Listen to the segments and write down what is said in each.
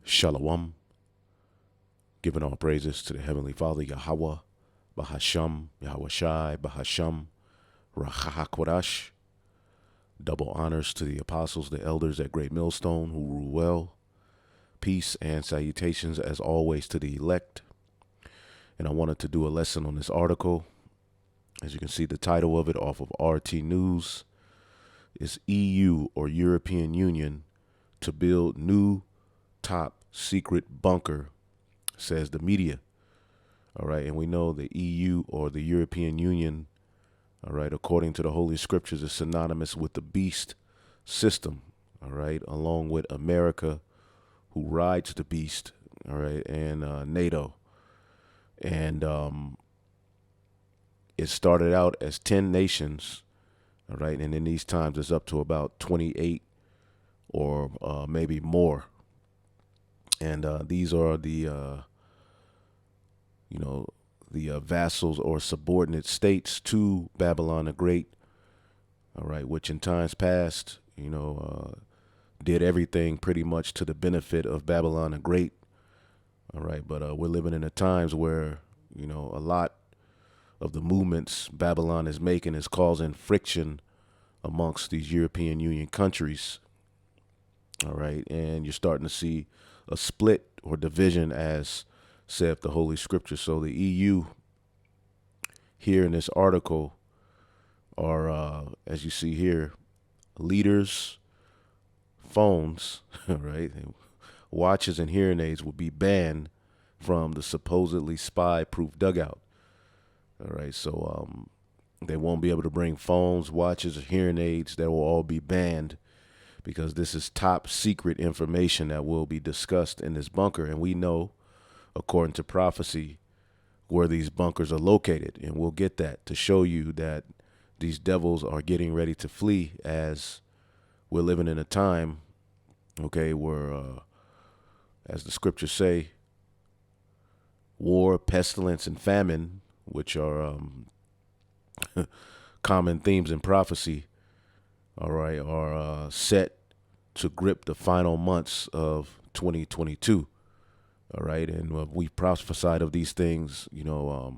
Shalom, giving all praises to the Heavenly Father, Yahweh, Bahasham, Yahweh Shai, Bahasham, Rachahakodash. Double honors to the apostles, the elders at Great Millstone who rule well. Peace and salutations as always to the elect. And I wanted to do a lesson on this article. As you can see, the title of it off of RT News is EU or European Union to build new top secret bunker, says the media. All right. And we know the EU or the European Union, all right, according to the Holy Scriptures, is synonymous with the beast system. All right. Along with America, who rides the beast. All right. And NATO. And it started out as 10 nations. All right. And in these times, it's up to about 28 or maybe more. And these are the vassals or subordinate states to Babylon the Great, all right, which in times past, did everything pretty much to the benefit of Babylon the Great, all right, but we're living in the times where, a lot of the movements Babylon is making is causing friction amongst these European Union countries, all right, and you're starting to see a split or division as saith the Holy Scripture. So the EU here in this article are, as you see here, leaders, phones, right? Watches and hearing aids will be banned from the supposedly spy-proof dugout. All right, so they won't be able to bring phones, watches, or hearing aids. They will all be banned because this is top secret information that will be discussed in this bunker. And we know, according to prophecy, where these bunkers are located. And we'll get that to show you that these devils are getting ready to flee, as we're living in a time, okay, where, as the scriptures say, war, pestilence, and famine, which are common themes in prophecy, all right, are set to grip the final months of 2022. All right. And we prophesied of these things, for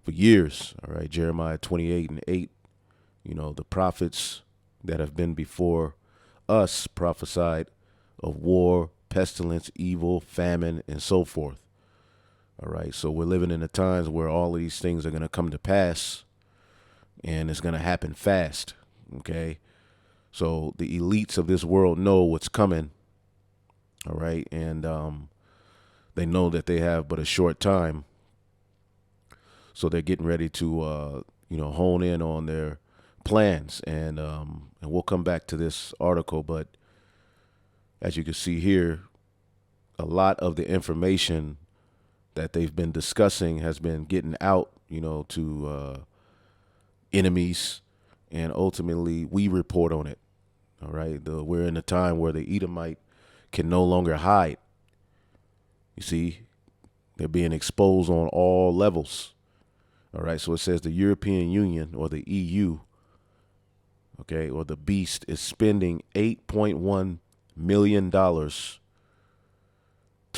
years. All right. Jeremiah 28:8, the prophets that have been before us prophesied of war, pestilence, evil, famine, and so forth. All right. So we're living in the times where all of these things are going to come to pass, and it's going to happen fast. Okay. So the elites of this world know what's coming. All right. And they know that they have but a short time. So they're getting ready to, hone in on their plans. And we'll come back to this article. But as you can see here, a lot of the information that they've been discussing has been getting out, to enemies. And ultimately, we report on it. All right. We're in a time where the Edomite can no longer hide. You see, they're being exposed on all levels. All right. So it says the European Union or the EU, okay, or the beast is spending $8.1 million to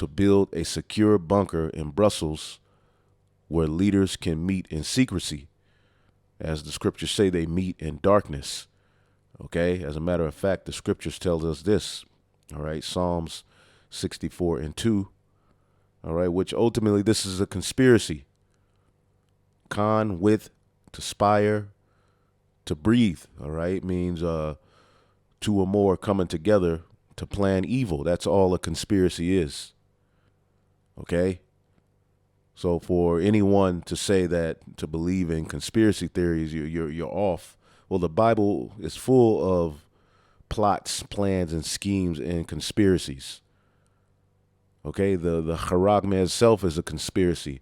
build a secure bunker in Brussels where leaders can meet in secrecy. As the scriptures say, they meet in darkness. Okay. As a matter of fact, the scriptures tells us this. All right. Psalms 64:2. All right. Which ultimately this is a conspiracy. Con, with, to spire, to breathe. All right. Means two or more coming together to plan evil. That's all a conspiracy is. Okay. So for anyone to say that, to believe in conspiracy theories, you're off. Well, the Bible is full of plots, plans, and schemes and conspiracies. Okay, the charagma itself is a conspiracy.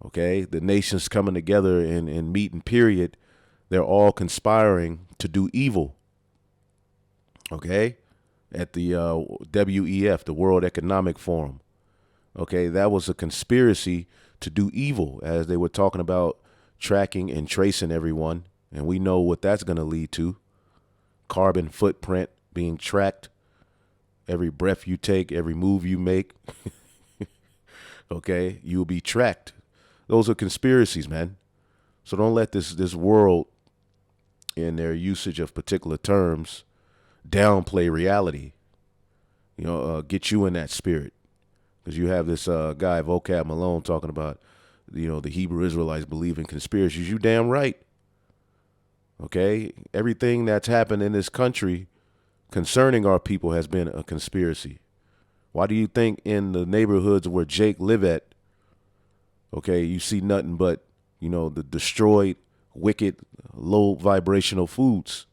Okay, the nations coming together and meeting, period, they're all conspiring to do evil. Okay, at the WEF, the World Economic Forum. Okay, that was a conspiracy to do evil, as they were talking about tracking and tracing everyone. And we know what that's going to lead to. Carbon footprint being tracked every breath you take, every move you make, okay, you'll be tracked. Those are conspiracies, man. So don't let this world, in their usage of particular terms, downplay reality. Get you in that spirit, because you have this guy Vocab Malone talking about, the Hebrew Israelites believe in conspiracies. You damn right. Okay, everything that's happened in this country concerning our people has been a conspiracy. Why do you think in the neighborhoods where Jake live at, okay, you see nothing but, the destroyed, wicked, low vibrational foods,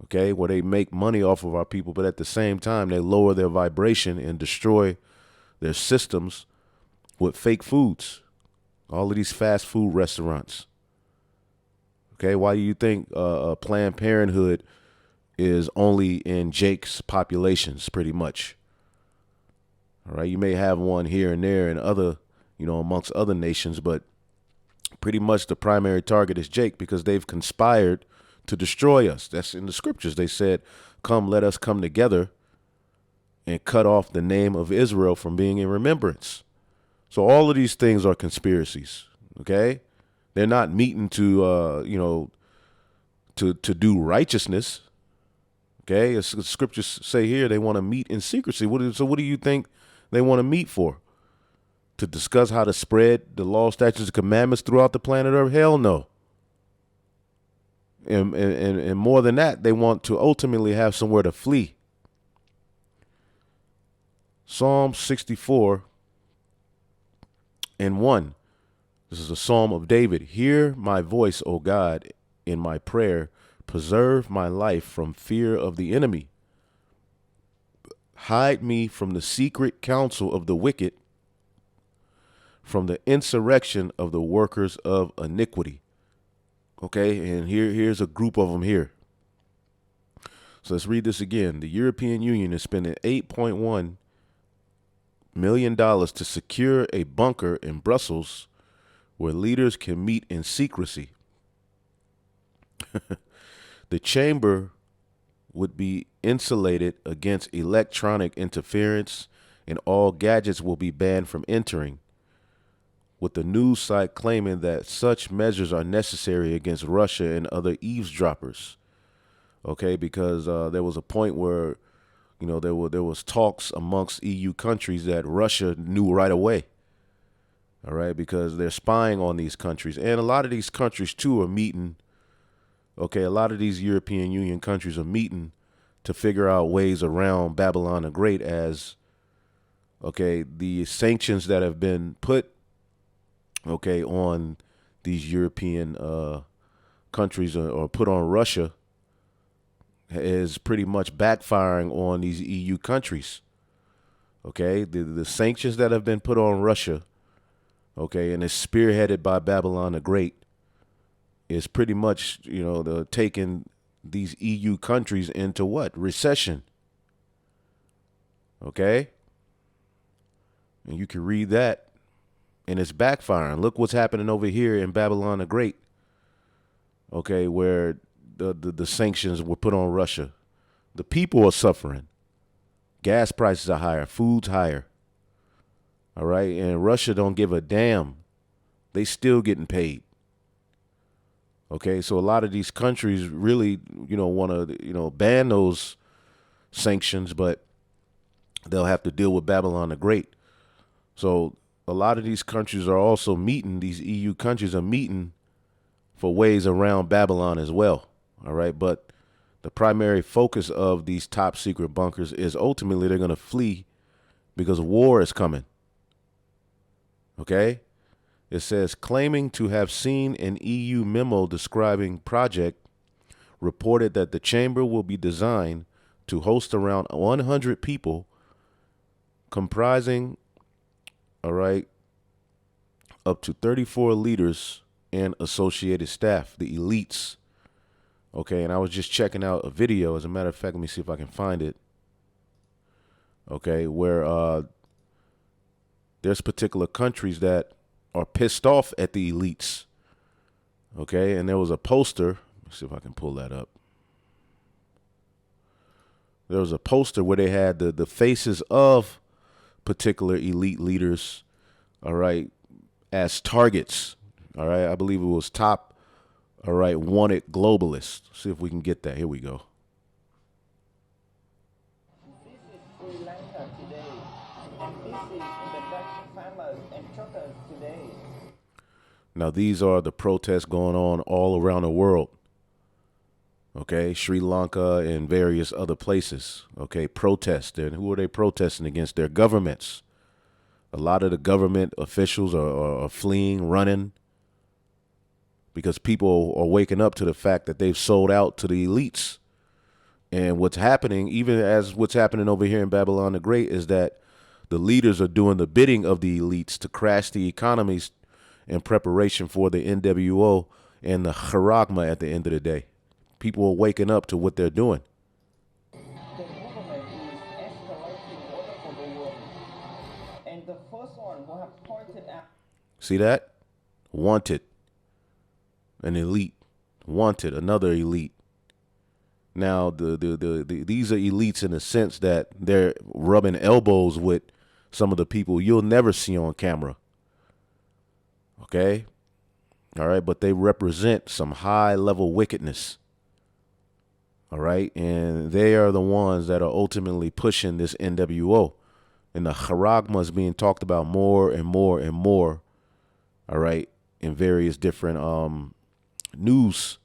okay, where they make money off of our people, but at the same time, they lower their vibration and destroy their systems with fake foods. All of these fast food restaurants. Okay, why do you think Planned Parenthood is only in Jake's populations, pretty much? All right, you may have one here and there in other, amongst other nations, but pretty much the primary target is Jake, because they've conspired to destroy us. That's in the scriptures. They said, "Come, let us come together and cut off the name of Israel from being in remembrance." So all of these things are conspiracies. Okay, they're not meeting to to do righteousness. Okay, as the scriptures say here, they want to meet in secrecy. So what do you think they want to meet for? To discuss how to spread the law, statutes, and commandments throughout the planet Earth? Hell no. And more than that, they want to ultimately have somewhere to flee. Psalm 64 and 1. This is a psalm of David. "Hear my voice, O God, in my prayer. Preserve my life from fear of the enemy. Hide me from the secret counsel of the wicked, from the insurrection of the workers of iniquity." Okay, and here's a group of them here. So let's read this again. The European Union is spending $8.1 million to secure a bunker in Brussels where leaders can meet in secrecy. The chamber would be insulated against electronic interference, and all gadgets will be banned from entering, with the news site claiming that such measures are necessary against Russia and other eavesdroppers. Okay, because there was a point where, there was talks amongst EU countries that Russia knew right away. All right, because they're spying on these countries, and a lot of these countries too are meeting. Okay, a lot of these European Union countries are meeting to figure out ways around Babylon the Great, as okay, the sanctions that have been put on these European countries, or put on Russia, is pretty much backfiring on these EU countries. Okay, the sanctions that have been put on Russia, okay, and it's spearheaded by Babylon the Great, is pretty much, taking these EU countries into what? Recession. Okay? And you can read that, and it's backfiring. Look what's happening over here in Babylon the Great. Okay, where the sanctions were put on Russia. The people are suffering. Gas prices are higher. Food's higher. All right, and Russia don't give a damn. They still getting paid. Okay, so a lot of these countries really, want to, ban those sanctions, but they'll have to deal with Babylon the Great. So a lot of these countries are also meeting, these EU countries are meeting for ways around Babylon as well. All right, but the primary focus of these top secret bunkers is ultimately they're going to flee because war is coming. Okay? It says, claiming to have seen an EU memo describing project, reported that the chamber will be designed to host around 100 people, comprising, all right, up to 34 leaders and associated staff, the elites. Okay, and I was just checking out a video. As a matter of fact, let me see if I can find it. Okay, where there's particular countries that are pissed off at the elites. Okay, and there was a poster. Let's see if I can pull that up. There was a poster where they had the faces of particular elite leaders, all right, as targets. All right. I believe it was top, all right, wanted globalists. See if we can get that. Here we go. This is Sri Lanka today, and this is the Dutch farmers and truckers today. Now, these are the protests going on all around the world. Okay, Sri Lanka and various other places. Okay, protest. And who are they protesting against? Their governments. A lot of the government officials are fleeing, running, because people are waking up to the fact that they've sold out to the elites. And what's happening, even as what's happening over here in Babylon the Great, is that the leaders are doing the bidding of the elites to crash the economies in preparation for the NWO and the charagma at the end of the day. People are waking up to what they're doing. The government is escalating order for the world. And the first one who have pointed out. See that? Wanted. An elite. Wanted. Another elite. Now, these are elites in the sense that they're rubbing elbows with some of the people you'll never see on camera. Okay? All right? But they represent some high-level wickedness. All right? And they are the ones that are ultimately pushing this NWO. And the charagma is being talked about more and more and more. All right? In various different news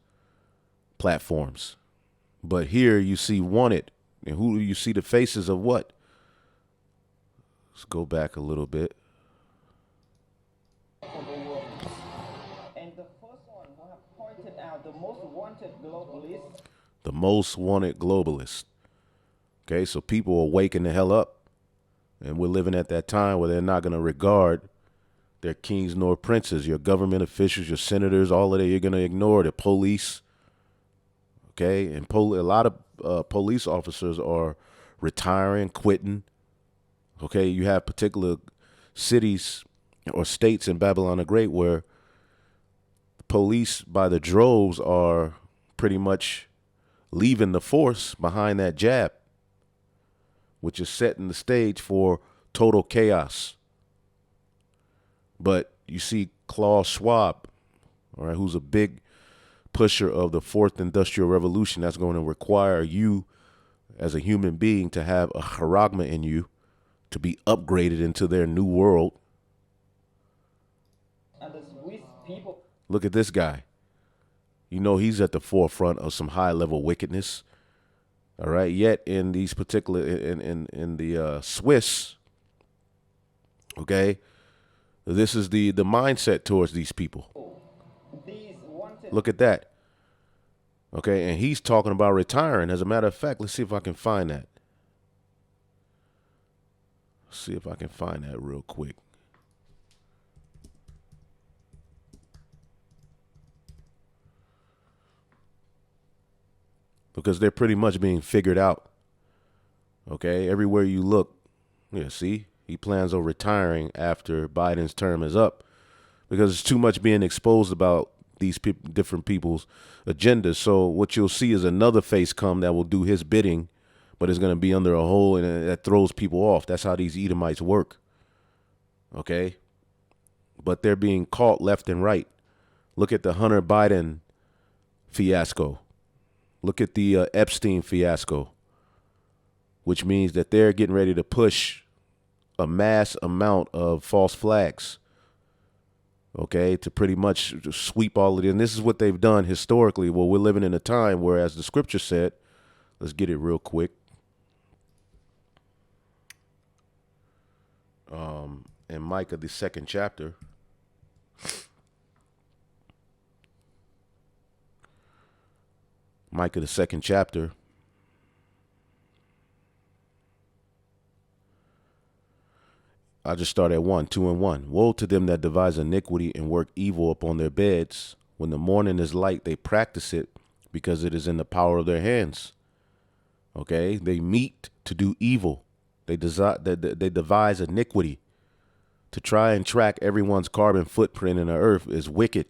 platforms. But here you see wanted. And who do you see the faces of what? Let's go back a little bit. And the first one who have pointed out the most wanted globalist. The most wanted globalist. Okay, so people are waking the hell up. And we're living at that time where they're not going to regard their kings nor princes, your government officials, your senators, all of that. You're going to ignore the police. Okay, and a lot of police officers are retiring, quitting. Okay, you have particular cities or states in Babylon the Great where the police by the droves are pretty much leaving the force behind that jab, which is setting the stage for total chaos. But you see Klaus Schwab, all right, who's a big pusher of the fourth industrial revolution. That's going to require you as a human being to have a charagma in you to be upgraded into their new world. Look at this guy. You know, he's at the forefront of some high level wickedness. All right. Yet in these particular in the Swiss, okay, this is the mindset towards these people. Look at that. Okay, and he's talking about retiring. As a matter of fact, let's see if I can find that. See if I can find that real quick. Because they're pretty much being figured out. Okay, everywhere you look, yeah, see, he plans on retiring after Biden's term is up because there's too much being exposed about these different people's agendas. So what you'll see is another face come that will do his bidding, but it's going to be under a hole, and that throws people off. That's how these Edomites work. Okay, but they're being caught left and right. Look at the Hunter Biden fiasco. Look at the Epstein fiasco, which means that they're getting ready to push a mass amount of false flags, okay, to pretty much sweep all of it. And this is what they've done historically. Well, we're living in a time where, as the scripture said, let's get it real quick. In Micah, the 2nd chapter. Micah, the 2nd chapter. I just start at 1, 2 and 1. Woe to them that devise iniquity and work evil upon their beds. When the morning is light, they practice it because it is in the power of their hands. Okay, they meet to do evil. They devise iniquity to try and track everyone's carbon footprint in the earth is wicked.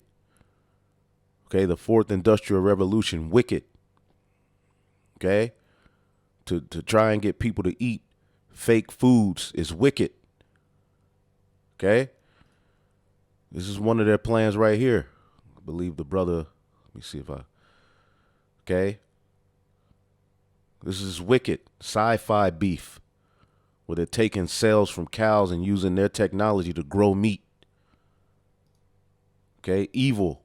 Okay, the fourth industrial revolution, wicked. Okay, to try and get people to eat fake foods is wicked. Okay? This is one of their plans right here. I believe the brother, let me see if I, okay? This is wicked. Sci-fi beef, where they're taking cells from cows and using their technology to grow meat. Okay? Evil.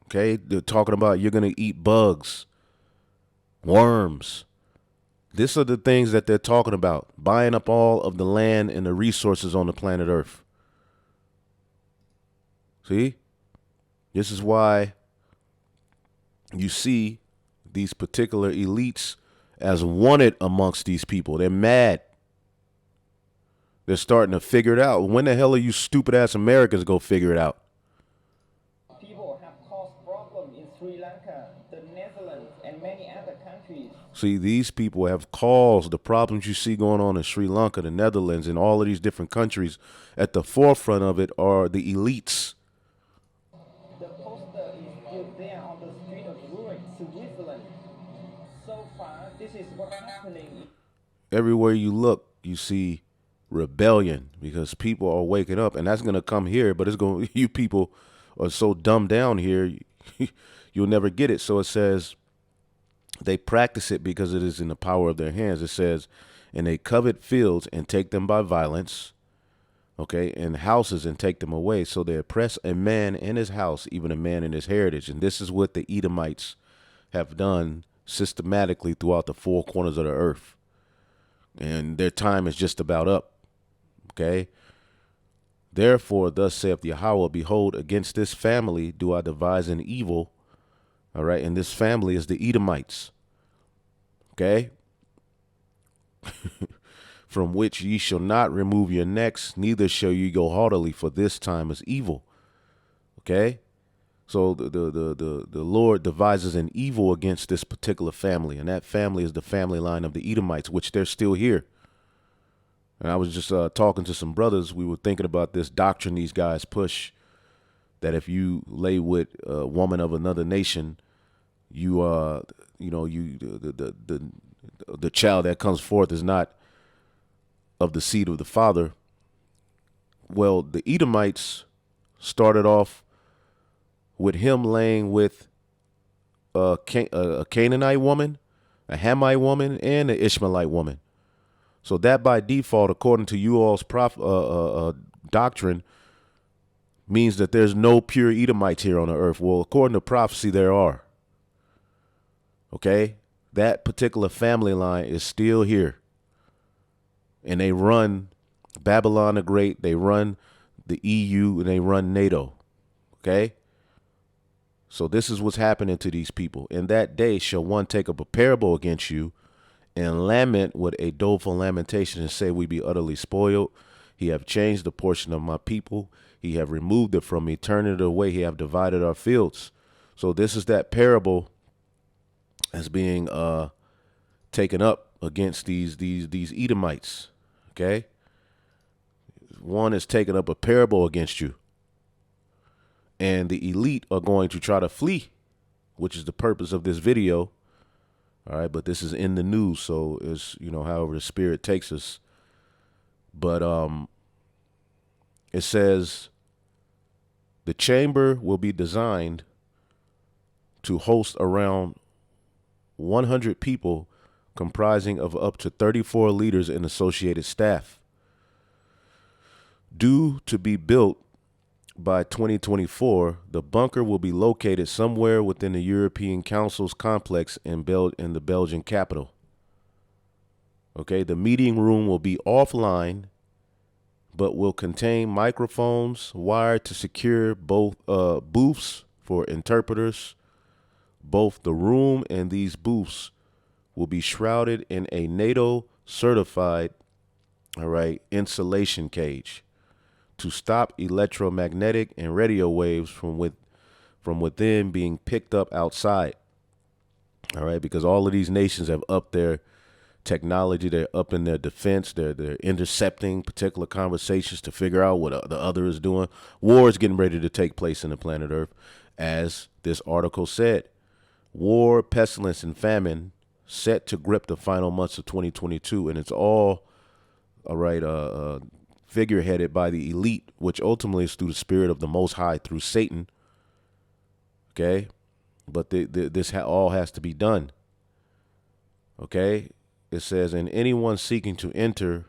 Okay? They're talking about you're going to eat bugs, worms. These are the things that they're talking about. Buying up all of the land and the resources on the planet Earth. See? This is why you see these particular elites as wanted amongst these people. They're mad. They're starting to figure it out. When the hell are you stupid ass Americans go figure it out? People have caused problems in Sri Lanka, the Netherlands, and many other countries. See, these people have caused the problems you see going on in Sri Lanka, the Netherlands, and all of these different countries. At the forefront of it are the elites. The poster is still there on the street of Zurich, Switzerland. So far, this is what's happening. Everywhere you look, you see rebellion because people are waking up, and that's going to come here, but it's going you people are so dumbed down here, you'll never get it. So it says they practice it because it is in the power of their hands. It says, and they covet fields and take them by violence, okay, and houses and take them away. So they oppress a man in his house, even a man in his heritage. And this is what the Edomites have done systematically throughout the four corners of the earth. And their time is just about up. Okay. Therefore, thus saith Yahweh, behold, against this family do I devise an evil. All right. And this family is the Edomites. Okay. From which ye shall not remove your necks, neither shall ye go haughtily, for this time is evil. Okay. So the Lord devises an evil against this particular family, and that family is the family line of the Edomites, which they're still here. And I was just talking to some brothers. We were thinking about this doctrine these guys push, that if you lay with a woman of another nation, you the child that comes forth is not of the seed of the father. Well, the Edomites started off with him laying with a Canaanite woman, a Hamite woman, and an Ishmaelite woman. So that by default, according to you all's doctrine, means that there's no pure Edomites here on the earth. Well, according to prophecy, there are. Okay? That particular family line is still here. And they run Babylon the Great, they run the EU, and they run NATO. Okay? So this is what's happening to these people. In that day shall one take up a parable against you and lament with a doleful lamentation and say, we be utterly spoiled. He have changed the portion of my people. He have removed it from me, turned it away. He have divided our fields. So this is that parable as being taken up against these Edomites. Okay. One is taking up a parable against you. And the elite are going to try to flee, which is the purpose of this video. All right, but this is in the news, so it's, however the spirit takes us. But it says the chamber will be designed to host around 100 people, comprising of up to 34 leaders and associated staff. Due to be built by 2024, the bunker will be located somewhere within the European Council's complex in the Belgian capital. Okay, the meeting room will be offline, but will contain microphones wired to secure both booths for interpreters. Both the room and these booths will be shrouded in a NATO certified, insulation cage to stop electromagnetic and radio waves from within being picked up outside. All right, because all of these nations have upped their technology, they're up in their defense, they're intercepting particular conversations to figure out what the other is doing. War is getting ready to take place in the planet Earth, as this article said. War, pestilence, and famine set to grip the final months of 2022, and it's all right, figureheaded by the elite, which ultimately is through the spirit of the Most High, through Satan. Okay, but this all has to be done. Okay, it says, and anyone seeking to enter,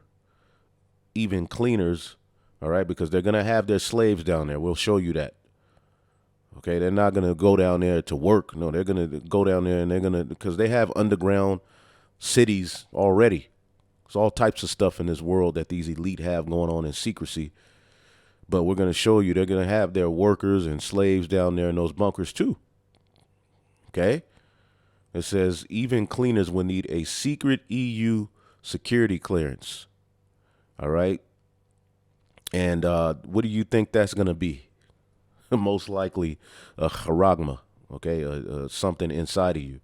even cleaners, all right, because they're gonna have their slaves down there. We'll show you that. Okay, they're not gonna go down there to work. No, they're gonna go down there and they're gonna, because they have underground cities already. There's all types of stuff in this world that these elite have going on in secrecy. But we're going to show you they're going to have their workers and slaves down there in those bunkers too. Okay? It says even cleaners will need a secret EU security clearance. All right? And what do you think that's going to be? Most likely a charagma, okay? Something inside of you.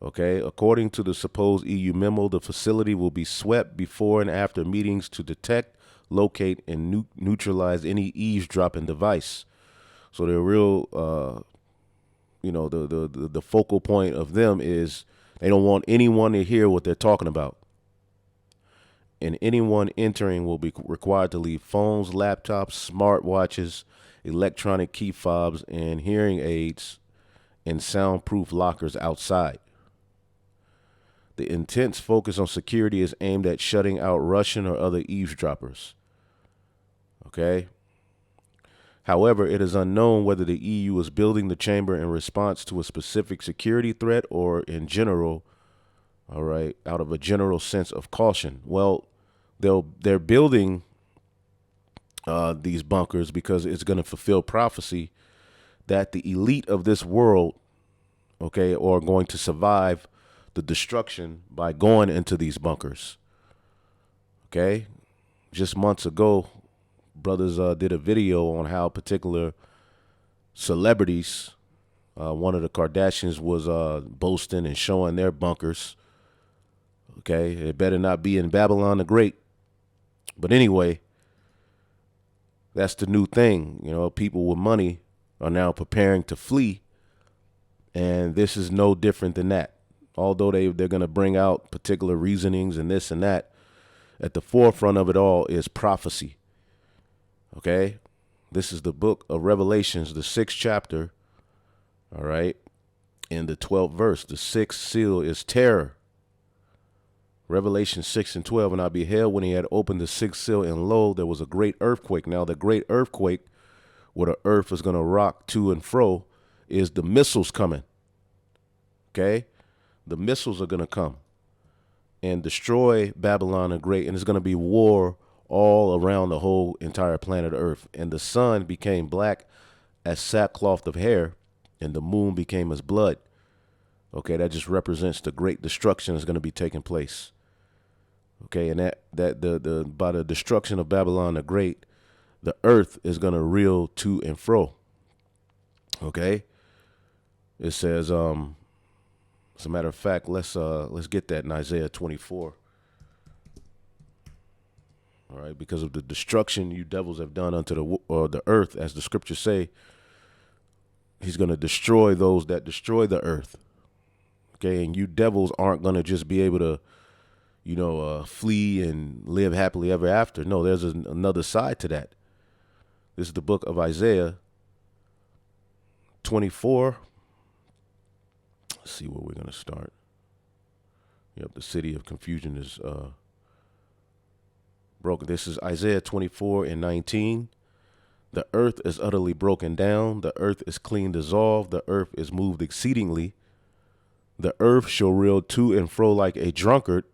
Okay, according to the supposed EU memo, the facility will be swept before and after meetings to detect, locate, and neutralize any eavesdropping device. So the real, the focal point of them is they don't want anyone to hear what they're talking about. And anyone entering will be required to leave phones, laptops, smartwatches, electronic key fobs, and hearing aids in soundproof lockers outside. The intense focus on security is aimed at shutting out Russian or other eavesdroppers. Okay? However, it is unknown whether the EU is building the chamber in response to a specific security threat or in general, all right, out of a general sense of caution. Well, they're building these bunkers because it's going to fulfill prophecy that the elite of this world, okay, are going to survive the destruction by going into these bunkers. Okay, just months ago, brothers did a video on how particular celebrities, one of the Kardashians was boasting and showing their bunkers. Okay, it better not be in Babylon the Great. But anyway, that's the new thing. You know, people with money are now preparing to flee, and this is no different than that. Although they're going to bring out particular reasonings and this and that, at the forefront of it all is prophecy. Okay? This is the book of Revelations, the 6th chapter, all right, in the 12th verse. The 6th seal is terror. Revelation 6 and 12, and I beheld when he had opened the 6th seal, and lo, there was a great earthquake. Now, the great earthquake, where the earth is going to rock to and fro, is the missiles coming. Okay? The missiles are going to come and destroy Babylon the Great, and it's going to be war all around the whole entire planet Earth. And the sun became black as sackcloth of hair, and the moon became as blood. Okay, that just represents the great destruction that's going to be taking place. Okay, and that by the destruction of Babylon the Great, the earth is going to reel to and fro. Okay, it says, as a matter of fact, let's get that in Isaiah 24. All right, because of the destruction you devils have done unto the earth, as the scriptures say, he's going to destroy those that destroy the earth. Okay, and you devils aren't going to just be able to, flee and live happily ever after. No, there's another side to that. This is the book of Isaiah 24. Let's see where we're going to start. Yep, the city of confusion is broken. This is Isaiah 24 and 19. The earth is utterly broken down. The earth is clean dissolved. The earth is moved exceedingly. The earth shall reel to and fro like a drunkard,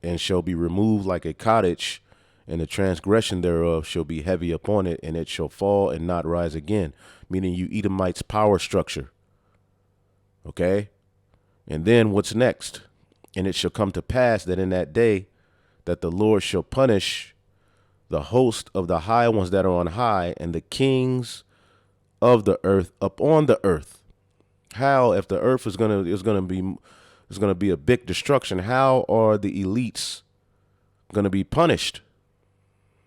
and shall be removed like a cottage, and the transgression thereof shall be heavy upon it, and it shall fall and not rise again. Meaning you Edomites' power structure. Okay? And then what's next? And it shall come to pass that in that day that the Lord shall punish the host of the high ones that are on high, and the kings of the earth upon the earth. How, if the earth is gonna be a big destruction, how are the elites gonna be punished?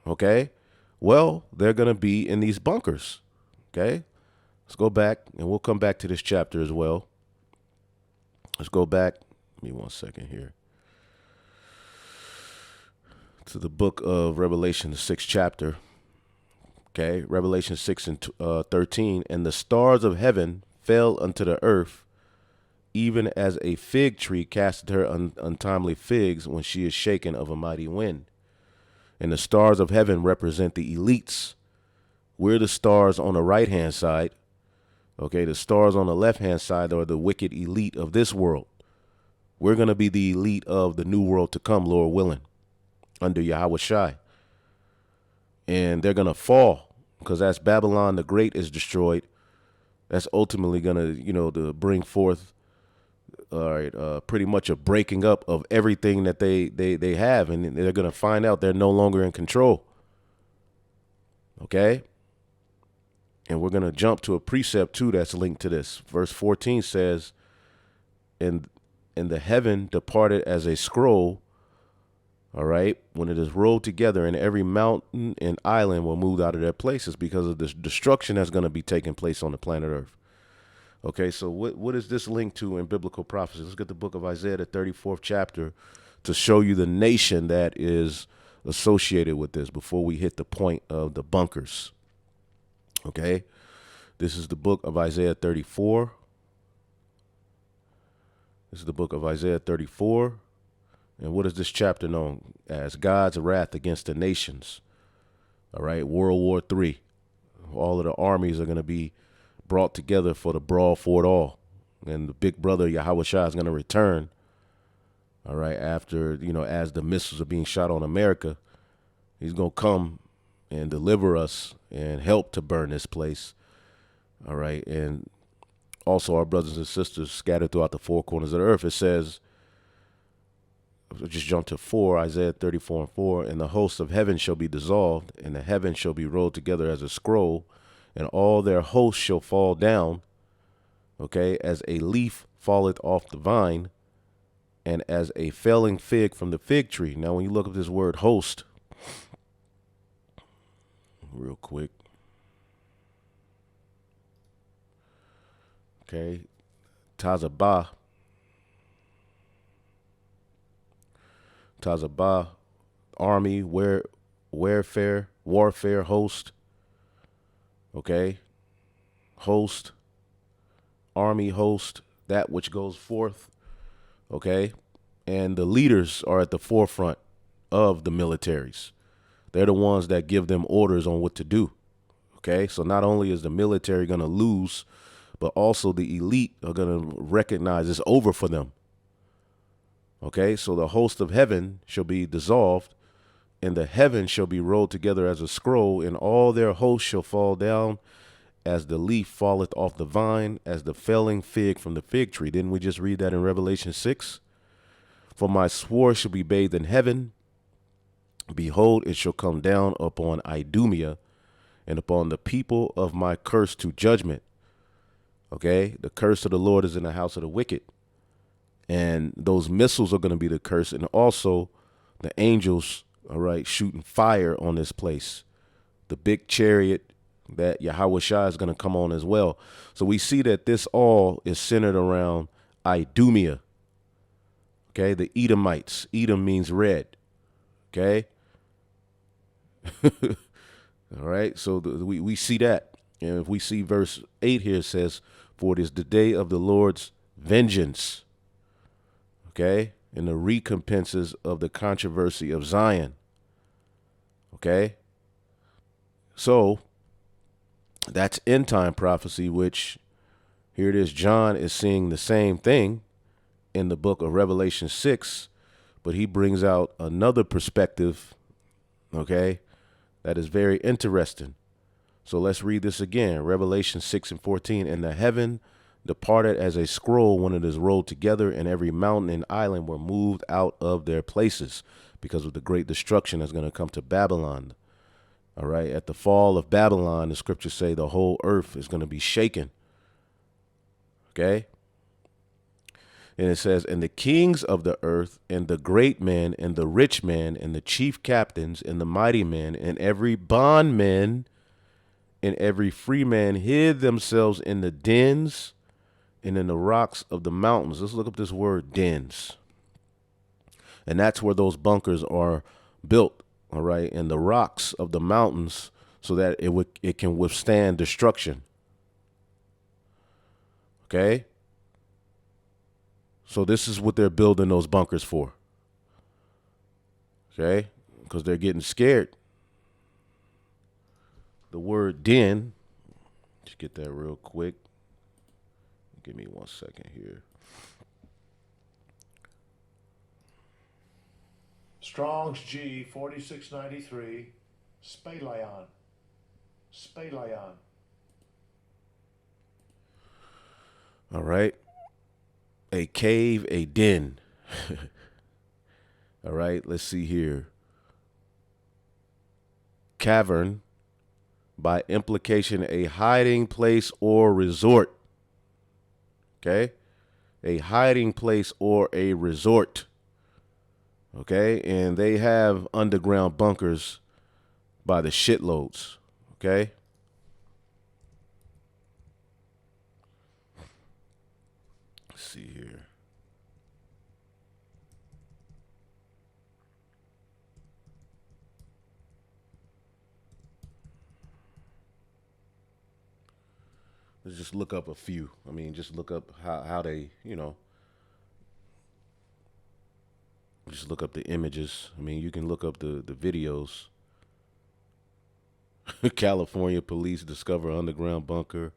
Okay? Well, they're gonna be in these bunkers. Okay? Let's go back, and we'll come back to this chapter as well. Let's go back. Give me 1 second here. To the book of Revelation, the 6th chapter. Okay, Revelation 6 and 13. And the stars of heaven fell unto the earth, even as a fig tree casteth her untimely figs when she is shaken of a mighty wind. And the stars of heaven represent the elites. We're the stars on the right-hand side. Okay, the stars on the left-hand side are the wicked elite of this world. We're going to be the elite of the new world to come, Lord willing, under Yahweh Shai. And they're going to fall because as Babylon the Great is destroyed, that's ultimately going to, to bring forth pretty much a breaking up of everything that they have. And they're going to find out they're no longer in control. Okay. And we're going to jump to a precept, too, that's linked to this. Verse 14 says, and the heaven departed as a scroll, all right, when it is rolled together, and every mountain and island were moved out of their places because of the destruction that's going to be taking place on the planet Earth. Okay, so what is this linked to in biblical prophecy? Let's get the book of Isaiah, the 34th chapter, to show you the nation that is associated with this before we hit the point of the bunkers. Okay, this is the book of Isaiah 34. This is the book of Isaiah 34. And what is this chapter known as? God's wrath against the nations. All right, World War III. All of the armies are going to be brought together for the brawl for it all. And the big brother, Yahweh Shai, is going to return. All right, after, as the missiles are being shot on America, he's going to come and deliver us and help to burn this place. All right. And also our brothers and sisters scattered throughout the four corners of the earth. It says, just jump to 4, Isaiah 34 and 4. And the hosts of heaven shall be dissolved, and the heavens shall be rolled together as a scroll, and all their hosts shall fall down. Okay. As a leaf falleth off the vine, and as a failing fig from the fig tree. Now, when you look up this word host, real quick. Okay. Tazabah, army, warfare, host. Okay. Host, army, host, that which goes forth. Okay. And the leaders are at the forefront of the militaries. They're the ones that give them orders on what to do. Okay. So not only is the military going to lose, but also the elite are going to recognize it's over for them. Okay. So the host of heaven shall be dissolved, and the heaven shall be rolled together as a scroll, and all their hosts shall fall down as the leaf falleth off the vine, as the failing fig from the fig tree. Didn't we just read that in Revelation 6? For my sword shall be bathed in heaven. Behold, it shall come down upon Idumea and upon the people of my curse to judgment. Okay, the curse of the Lord is in the house of the wicked. And those missiles are going to be the curse. And also the angels, all right, shooting fire on this place. The big chariot that Yahweh Shai is going to come on as well. So we see that this all is centered around Idumea. Okay, the Edomites. Edom means red. Okay. All right. So we see that. And if we see verse 8 here, it says, for it is the day of the Lord's vengeance. Okay. And the recompenses of the controversy of Zion. Okay. So that's end time prophecy, which here it is. John is seeing the same thing in the book of Revelation 6, but he brings out another perspective. Okay. That is very interesting. So let's read this again. Revelation 6 and 14. And the heaven departed as a scroll when it is rolled together, and every mountain and island were moved out of their places because of the great destruction that's going to come to Babylon. All right. At the fall of Babylon, the scriptures say the whole earth is going to be shaken. Okay. And it says, and the kings of the earth, and the great men, and the rich men, and the chief captains, and the mighty men, and every bondman, and every free man hid themselves in the dens and in the rocks of the mountains. Let's look up this word dens. And that's where those bunkers are built, all right, in the rocks of the mountains so that it can withstand destruction. Okay? So this is what they're building those bunkers for. Okay? Because they're getting scared. The word den, just get that real quick. Give me 1 second here. Strong's G 4693, Spalayon. Spalayon. All right. A cave, a den. All right, let's see here. Cavern, by implication, a hiding place or resort. Okay? A hiding place or a resort. Okay? And they have underground bunkers by the shitloads. Okay? Let's see here. Let's just look up a few. I mean, just look up how they, just look up the images. I mean, you can look up the videos. California police discover underground bunker.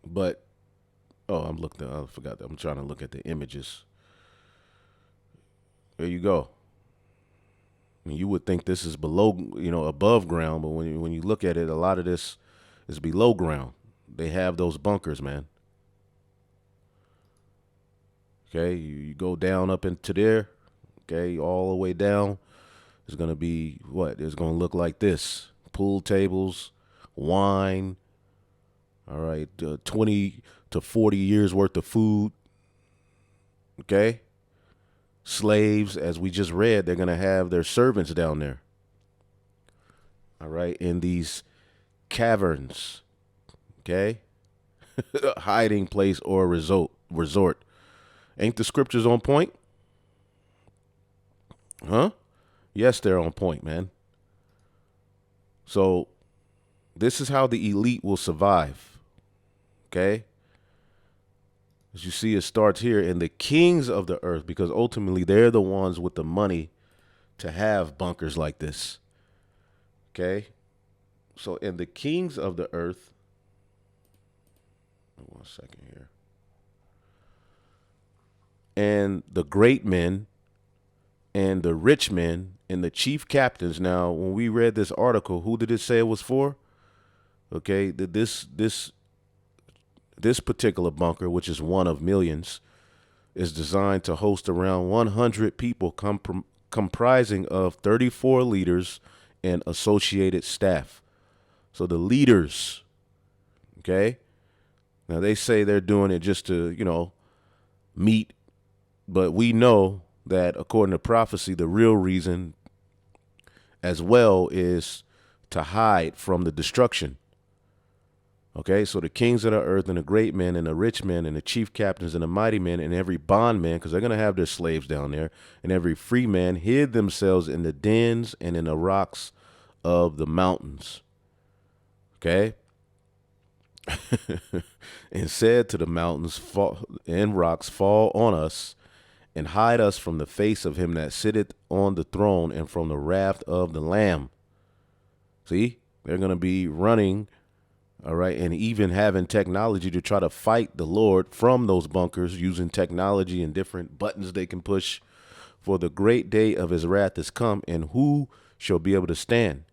But, I forgot that. I'm trying to look at the images. There you go. I mean, you would think this is below, above ground, but when you look at it, a lot of this is below ground. They have those bunkers, man. Okay, you go down up into there, okay, all the way down. It's going to be what? It's going to look like this. Pool tables, wine, all right, 20 to 40 years worth of food, okay? Slaves, as we just read, they're going to have their servants down there. All right, in these caverns, okay? Hiding place or resort. Ain't the scriptures on point? Huh? Yes, they're on point, man. So this is how the elite will survive, okay? As you see, it starts here in the kings of the earth, because ultimately they're the ones with the money to have bunkers like this. Okay? So in the kings of the earth, 1 second here. And the great men and the rich men and the chief captains. Now, when we read this article, who did it say it was for? Okay, this particular bunker, which is one of millions, is designed to host around 100 people comprising of 34 leaders and associated staff. So the leaders, okay? Now they say they're doing it just to, meet, but we know that according to prophecy, the real reason as well is to hide from the destruction. Okay, so the kings of the earth and the great men and the rich men and the chief captains and the mighty men and every bondman, because they're going to have their slaves down there, and every free man hid themselves in the dens and in the rocks of the mountains. Okay? And said to the mountains and rocks, fall on us and hide us from the face of him that sitteth on the throne and from the wrath of the Lamb. See, they're going to be running. All right. And even having technology to try to fight the Lord from those bunkers, using technology and different buttons they can push. For the great day of his wrath is come, and who shall be able to stand?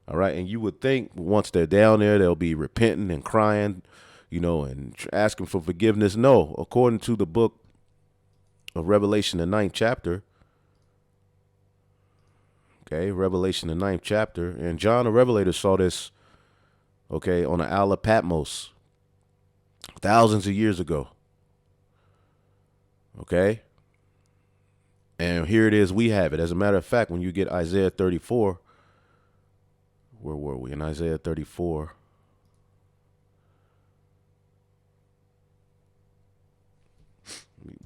All right. And you would think once they're down there, they'll be repenting and crying, and asking for forgiveness. No, according to the book of Revelation, the 9th chapter. Okay. Revelation, the 9th chapter. And John the Revelator saw this. Okay, on the Isle of Patmos, thousands of years ago. Okay? And here it is, we have it. As a matter of fact, when you get Isaiah 34, where were we? In Isaiah 34.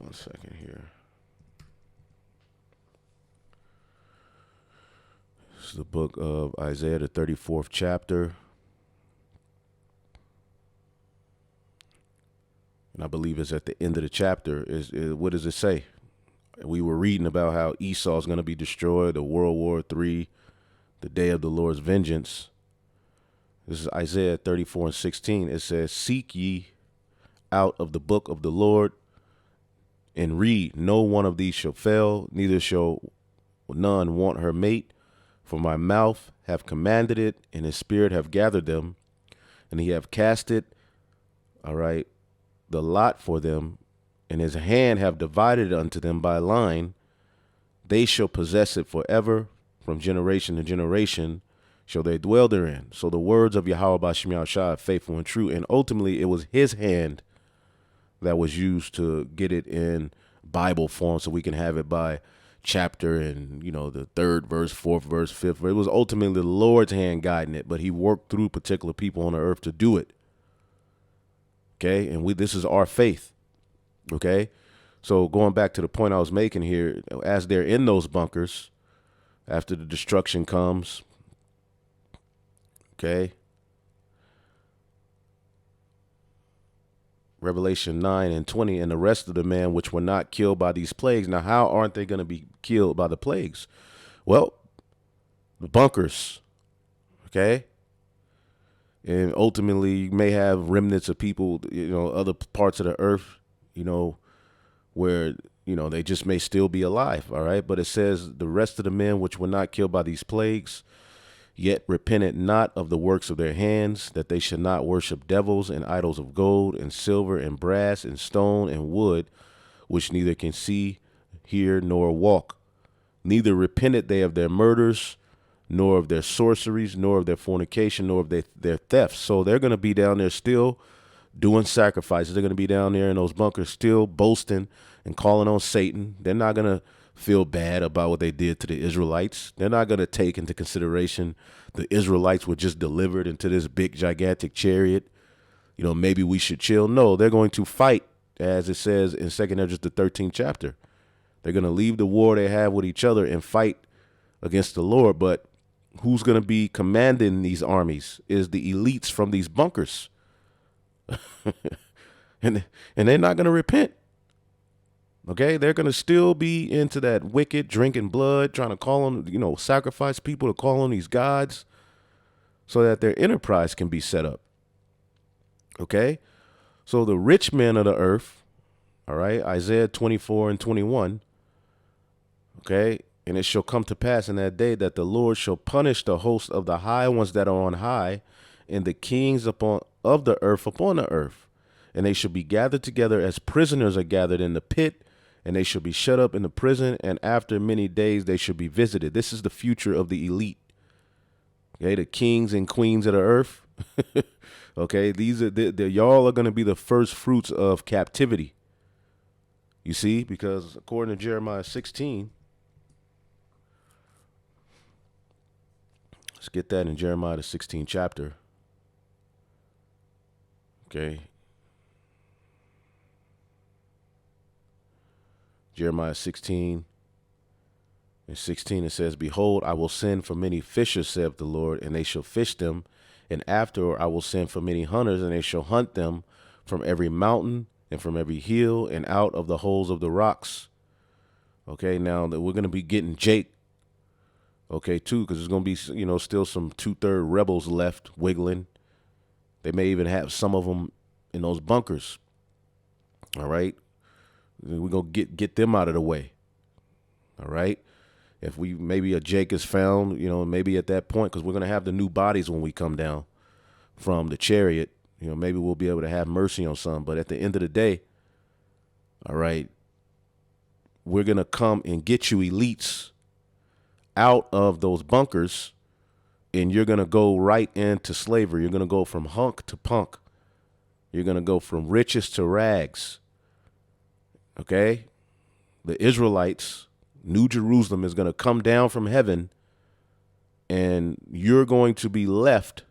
1 second here. This is the book of Isaiah, the 34th chapter. And I believe it's at the end of the chapter. What does it say? We were reading about how Esau is going to be destroyed, the World War III, the day of the Lord's vengeance. This is Isaiah 34:16. It says, "Seek ye out of the book of the Lord and read. No one of these shall fail, neither shall none want her mate. For my mouth have commanded it, and his spirit have gathered them, and he have cast it, all right, the lot for them, and his hand have divided it unto them by line. They shall possess it forever, from generation to generation shall they dwell therein." So the words of Yahweh B'Shem Yahushua are faithful and true, and ultimately it was his hand that was used to get it in Bible form so we can have it by chapter and, the 3rd verse, 4th verse, 5th verse. It was ultimately the Lord's hand guiding it, but he worked through particular people on the earth to do it. Okay, and this is our faith. Okay, so going back to the point I was making here, as they're in those bunkers, after the destruction comes, okay, Revelation 9:20, "And the rest of the men which were not killed by these plagues." Now, how aren't they going to be killed by the plagues? Well, the bunkers, okay? And ultimately, you may have remnants of people, other parts of the earth, where, they just may still be alive, all right? But it says, "The rest of the men which were not killed by these plagues, yet repented not of the works of their hands, that they should not worship devils and idols of gold and silver and brass and stone and wood, which neither can see, hear, nor walk. Neither repented they of their murders, nor of their sorceries, nor of their fornication, nor of their thefts." So they're going to be down there still doing sacrifices. They're going to be down there in those bunkers still boasting and calling on Satan. They're not going to feel bad about what they did to the Israelites. They're not going to take into consideration the Israelites were just delivered into this big, gigantic chariot. Maybe we should chill. No, they're going to fight, as it says in 2nd Ezra, the 13th chapter. They're going to leave the war they have with each other and fight against the Lord. But who's going to be commanding these armies is the elites from these bunkers. and they're not going to repent. Okay, they're going to still be into that wicked, drinking blood, trying to call on, sacrifice people to call on these gods so that their enterprise can be set up. Okay, so the rich men of the earth, all right, Isaiah 24:21, okay, "And it shall come to pass in that day that the Lord shall punish the host of the high ones that are on high, and the kings of the earth upon the earth. And they shall be gathered together as prisoners are gathered in the pit, and they shall be shut up in the prison, and after many days they shall be visited." This is the future of the elite. Okay, the kings and queens of the earth. Okay, these are y'all are going to be the first fruits of captivity. You see, because according to Jeremiah 16, let's get that in Jeremiah the 16th chapter. Okay. Jeremiah 16:16, it says, "Behold, I will send for many fishers, saith the Lord, and they shall fish them. And after I will send for many hunters, and they shall hunt them from every mountain and from every hill and out of the holes of the rocks." Okay, now that we're going to be getting Jake, okay, too, because there's going to be, still some 2/3 rebels left wiggling. They may even have some of them in those bunkers. All right. We're going to get them out of the way. All right. If maybe a Jake is found, maybe at that point, because we're going to have the new bodies when we come down from the chariot, maybe we'll be able to have mercy on some. But at the end of the day, all right, we're going to come and get you elites out of those bunkers, and you're going to go right into slavery. You're going to go from hunk to punk. You're going to go from riches to rags. Okay, the Israelites, New Jerusalem is going to come down from heaven, and you're going to be left.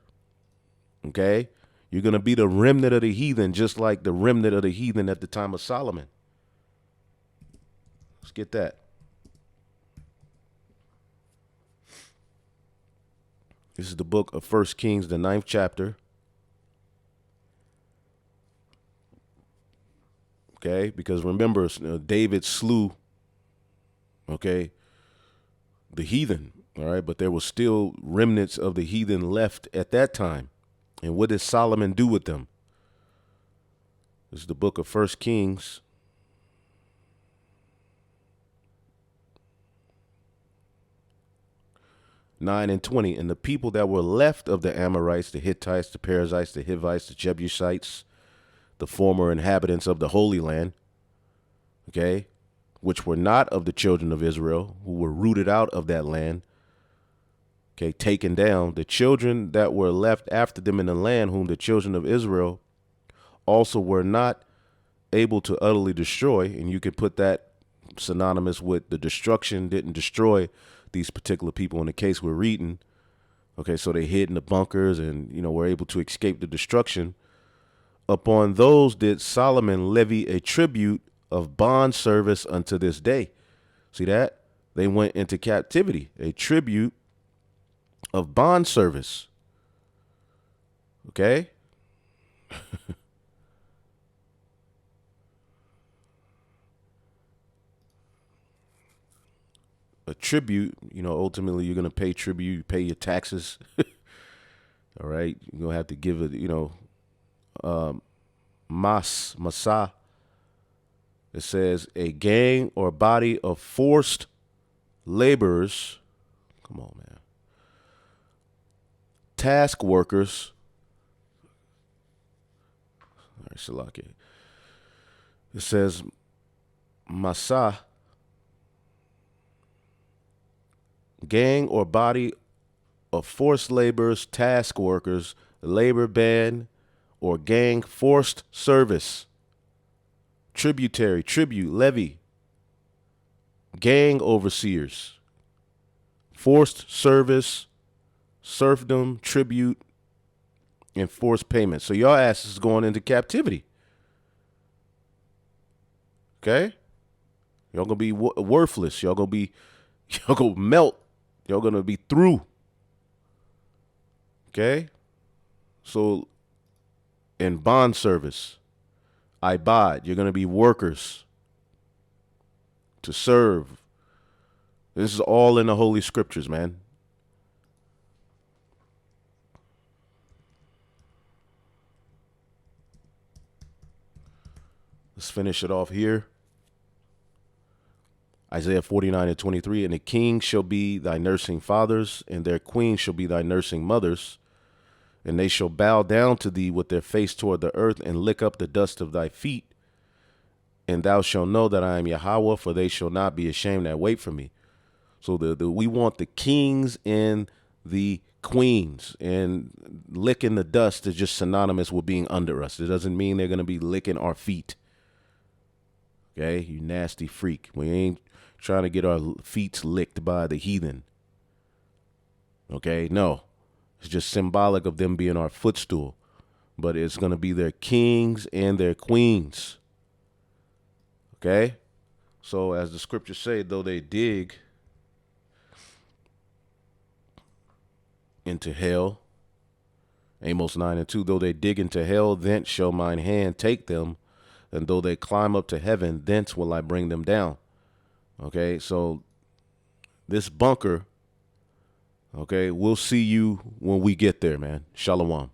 Okay, you're going to be the remnant of the heathen, just like the remnant of the heathen at the time of Solomon. Let's get that. This is the book of 1 Kings, the 9th chapter. Okay, because remember, David slew, okay, the heathen, all right, but there was still remnants of the heathen left at that time. And what did Solomon do with them? This is the book of 1 Kings. Nine and 20. And the people that were left of the Amorites, the Hittites, the Perizzites, the Hivites, the Jebusites, the former inhabitants of the Holy Land, okay, which were not of the children of Israel, who were rooted out of that land, okay, taken down, the children that were left after them in the land, whom the children of Israel also were not able to utterly destroy, and you could put that synonymous with the destruction didn't destroy these particular people in the case we're reading. Okay, so they hid in the bunkers and, were able to escape the destruction. Upon those did Solomon levy a tribute of bond service unto this day. See that? They went into captivity, a tribute of bond service. Okay? A tribute, ultimately you're going to pay tribute, you pay your taxes. All right? You're going to have to give it, masa. It says a gang or body of forced laborers. Come on, man. Task workers. All right, Salaki. It says masa. Gang or body of forced laborers, task workers, labor band, or gang forced service, tributary, tribute, levy, gang overseers, forced service, serfdom, tribute, and forced payment. So y'all asses is going into captivity. Okay? Y'all gonna be worthless. Y'all gonna melt. Y'all gonna be through. Okay? So in bond service, ibad, you're gonna be workers to serve. This is all in the Holy Scriptures, man. Let's finish it off here. Isaiah 49 and 23, and the king shall be thy nursing fathers, and their queen shall be thy nursing mothers, and they shall bow down to thee with their face toward the earth, and lick up the dust of thy feet. And thou shalt know that I am Yahweh, for they shall not be ashamed that wait for me. So we want the kings and the queens, and licking the dust is just synonymous with being under us. It doesn't mean they're going to be licking our feet. Okay, you nasty freak. We ain't trying to get our feet licked by the heathen. Okay, no. It's just symbolic of them being our footstool. But it's going to be their kings and their queens. Okay? So as the scriptures say, though they dig into hell, Amos 9 and 2, though they dig into hell, thence shall mine hand take them. And though they climb up to heaven, thence will I bring them down. Okay, so this bunker, okay, we'll see you when we get there, man. Shalom.